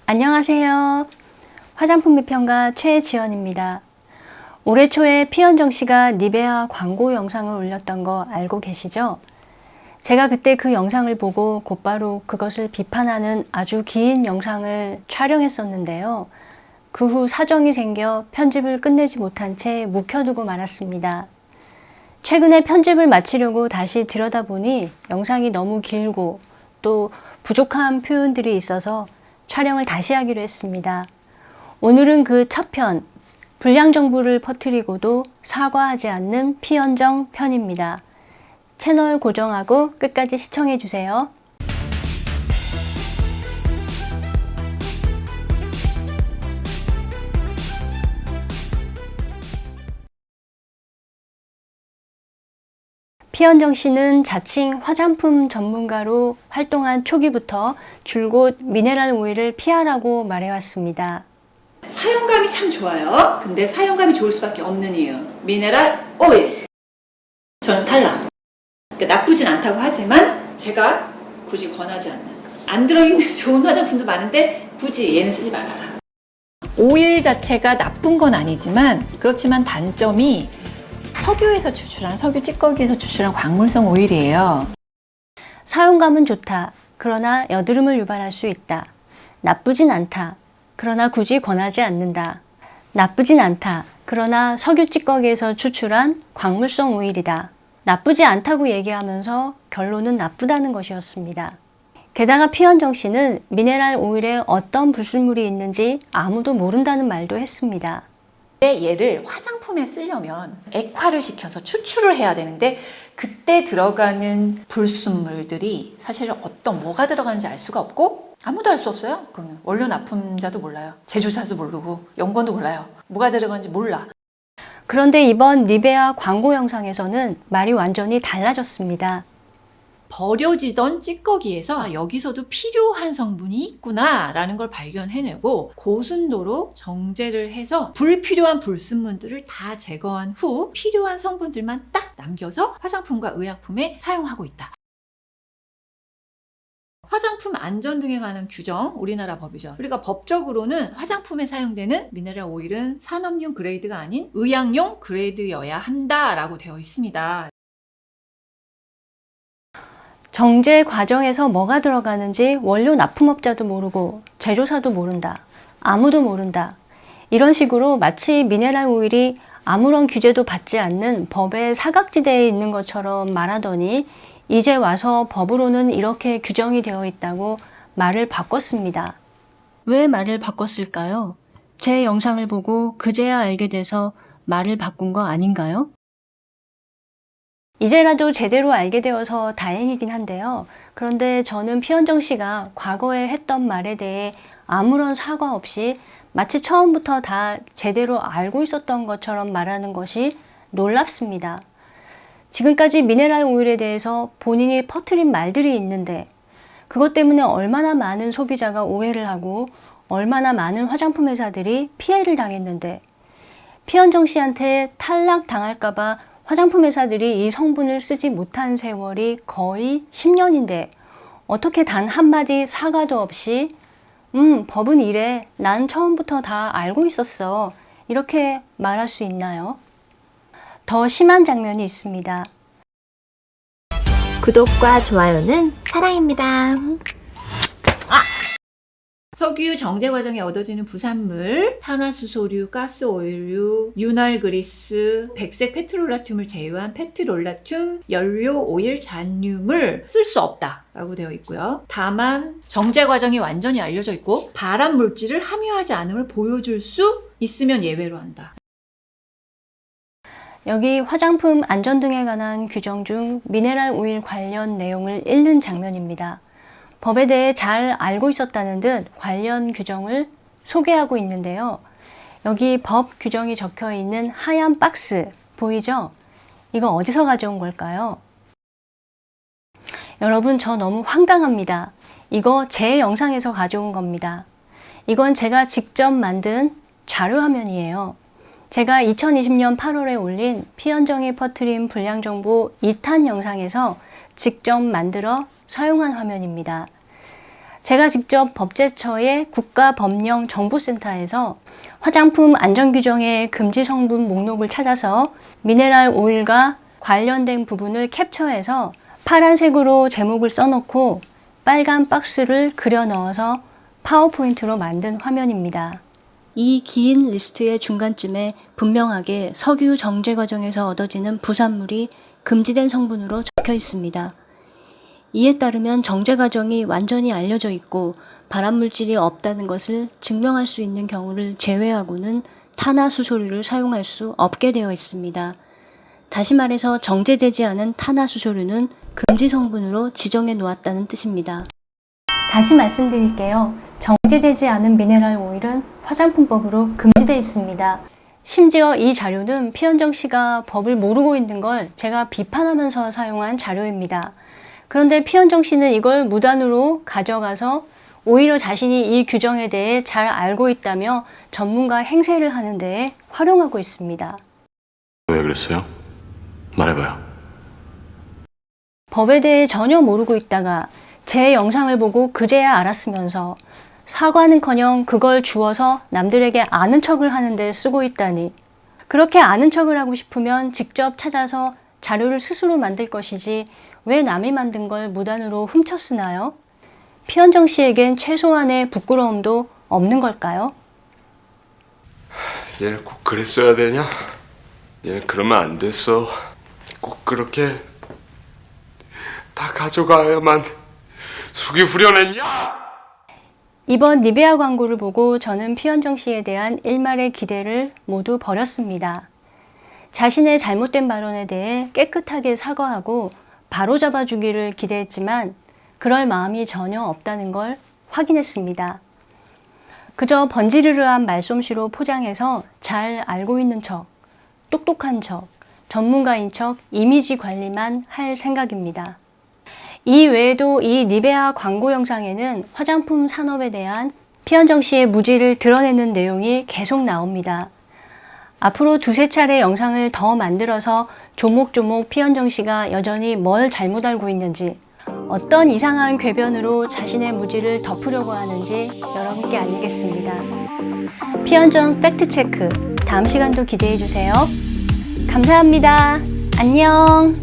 안녕하세요. 화장품 비평가 최지연입니다. 올해 초에 피현정 씨가 니베아 광고 영상을 올렸던 거 알고 계시죠? 제가 그때 그 영상을 보고 곧바로 그것을 비판하는 아주 긴 영상을 촬영했었는데요. 그 후 사정이 생겨 편집을 끝내지 못한 채 묵혀두고 말았습니다. 최근에 편집을 마치려고 다시 들여다보니 영상이 너무 길고 또 부족한 표현들이 있어서 촬영을 다시 하기로 했습니다. 오늘은 그 첫 편, 불량 정보를 퍼뜨리고도 사과하지 않는 피현정 편입니다. 채널 고정하고 끝까지 시청해 주세요. 피현정 씨는 자칭 화장품 전문가로 활동한 초기부터 줄곧 미네랄 오일을 피하라고 말해왔습니다. 사용감이 참 좋아요. 근데 사용감이 좋을 수밖에 없는 이유. 미네랄 오일. 저는 탈락. 그러니까 나쁘진 않다고 하지만 제가 굳이 권하지 않는. 안 들어있는 좋은 화장품도 많은데 굳이 얘는 쓰지 말아라. 오일 자체가 나쁜 건 아니지만 그렇지만 단점이 석유 찌꺼기에서 추출한 광물성 오일이에요. 사용감은 좋다. 그러나 여드름을 유발할 수 있다. 나쁘진 않다. 그러나 굳이 권하지 않는다. 나쁘진 않다. 그러나 석유 찌꺼기에서 추출한 광물성 오일이다. 나쁘지 않다고 얘기하면서 결론은 나쁘다는 것이었습니다. 게다가 피현정 씨는 미네랄 오일에 어떤 불순물이 있는지 아무도 모른다는 말도 했습니다. 얘를 화장품에 쓰려면 액화를 시켜서 추출을 해야 되는데 그때 들어가는 불순물들이 사실 뭐가 들어가는지 알 수가 없고 아무도 알 수 없어요. 그거는 원료 납품자도 몰라요. 제조사도 모르고 연구원도 몰라요. 뭐가 들어가는지 몰라. 그런데 이번 니베아 광고 영상에서는 말이 완전히 달라졌습니다. 버려지던 찌꺼기에서 여기서도 필요한 성분이 있구나 라는 걸 발견해내고 고순도로 정제를 해서 불필요한 불순물들을 다 제거한 후 필요한 성분들만 딱 남겨서 화장품과 의약품에 사용하고 있다. 화장품 안전 등에 관한 규정, 우리나라 법이죠. 우리가 법적으로는 화장품에 사용되는 미네랄 오일은 산업용 그레이드가 아닌 의약용 그레이드여야 한다라고 되어 있습니다. 정제 과정에서 뭐가 들어가는지 원료 납품업자도 모르고 제조사도 모른다. 아무도 모른다. 이런 식으로 마치 미네랄 오일이 아무런 규제도 받지 않는 법의 사각지대에 있는 것처럼 말하더니 이제 와서 법으로는 이렇게 규정이 되어 있다고 말을 바꿨습니다. 왜 말을 바꿨을까요? 제 영상을 보고 그제야 알게 돼서 말을 바꾼 거 아닌가요? 이제라도 제대로 알게 되어서 다행이긴 한데요. 그런데 저는 피현정 씨가 과거에 했던 말에 대해 아무런 사과 없이 마치 처음부터 다 제대로 알고 있었던 것처럼 말하는 것이 놀랍습니다. 지금까지 미네랄 오일에 대해서 본인이 퍼뜨린 말들이 있는데 그것 때문에 얼마나 많은 소비자가 오해를 하고 얼마나 많은 화장품 회사들이 피해를 당했는데 피현정 씨한테 탈락 당할까봐 화장품 회사들이 이 성분을 쓰지 못한 세월이 거의 10년인데 어떻게 단 한마디 사과도 없이 법은 이래. 난 처음부터 다 알고 있었어. 이렇게 말할 수 있나요? 더 심한 장면이 있습니다. 구독과 좋아요는 사랑입니다. 석유 정제 과정에 얻어지는 부산물, 탄화수소류, 가스오일류, 윤활 그리스, 백색 페트롤라튬을 제외한 페트롤라튬, 연료 오일 잔류물 쓸 수 없다라고 되어 있고요. 다만 정제 과정이 완전히 알려져 있고 발암 물질을 함유하지 않음을 보여줄 수 있으면 예외로 한다. 여기 화장품 안전 등에 관한 규정 중 미네랄 오일 관련 내용을 읽는 장면입니다. 법에 대해 잘 알고 있었다는 듯 관련 규정을 소개하고 있는데요. 여기 법 규정이 적혀 있는 하얀 박스 보이죠? 이거 어디서 가져온 걸까요? 여러분, 저 너무 황당합니다. 이거 제 영상에서 가져온 겁니다. 이건 제가 직접 만든 자료 화면이에요. 제가 2020년 8월에 올린 피현정이 퍼뜨린 불량정보 2탄 영상에서 직접 만들어 사용한 화면입니다. 제가 직접 법제처의 국가법령정보센터에서 화장품 안전규정의 금지 성분 목록을 찾아서 미네랄 오일과 관련된 부분을 캡처해서 파란색으로 제목을 써놓고 빨간 박스를 그려 넣어서 파워포인트로 만든 화면입니다. 이 긴 리스트의 중간쯤에 분명하게 석유 정제 과정에서 얻어지는 부산물이 금지된 성분으로 적혀 있습니다. 이에 따르면 정제 과정이 완전히 알려져 있고 발암물질이 없다는 것을 증명할 수 있는 경우를 제외하고는 탄화수소류를 사용할 수 없게 되어 있습니다. 다시 말해서 정제되지 않은 탄화수소류는 금지 성분으로 지정해 놓았다는 뜻입니다. 다시 말씀드릴게요. 정제되지 않은 미네랄 오일은 화장품법으로 금지되어 있습니다. 심지어 이 자료는 피현정 씨가 법을 모르고 있는 걸 제가 비판하면서 사용한 자료입니다. 그런데 피현정 씨는 이걸 무단으로 가져가서 오히려 자신이 이 규정에 대해 잘 알고 있다며 전문가 행세를 하는 데에 활용하고 있습니다. 왜 그랬어요? 말해봐요. 법에 대해 전혀 모르고 있다가 제 영상을 보고 그제야 알았으면서 사과는커녕 그걸 주워서 남들에게 아는 척을 하는데 쓰고 있다니. 그렇게 아는 척을 하고 싶으면 직접 찾아서 자료를 스스로 만들 것이지 왜 남이 만든 걸 무단으로 훔쳐 쓰나요? 피현정 씨에겐 최소한의 부끄러움도 없는 걸까요? 얘는 꼭 그랬어야 되냐? 얘는 그러면 안 됐어. 꼭 그렇게 다 가져가야만 숙이 후련했냐? 이번 니베아 광고를 보고 저는 피현정 씨에 대한 일말의 기대를 모두 버렸습니다. 자신의 잘못된 발언에 대해 깨끗하게 사과하고 바로잡아 주기를 기대했지만 그럴 마음이 전혀 없다는 걸 확인했습니다. 그저 번지르르한 말솜씨로 포장해서 잘 알고 있는 척, 똑똑한 척, 전문가인 척 이미지 관리만 할 생각입니다. 이 외에도 이 니베아 광고 영상에는 화장품 산업에 대한 피현정 씨의 무지를 드러내는 내용이 계속 나옵니다. 앞으로 두세 차례 영상을 더 만들어서 조목조목 피현정 씨가 여전히 뭘 잘못 알고 있는지, 어떤 이상한 궤변으로 자신의 무지를 덮으려고 하는지 여러분께 알리겠습니다. 피현정 팩트체크, 다음 시간도 기대해주세요. 감사합니다. 안녕.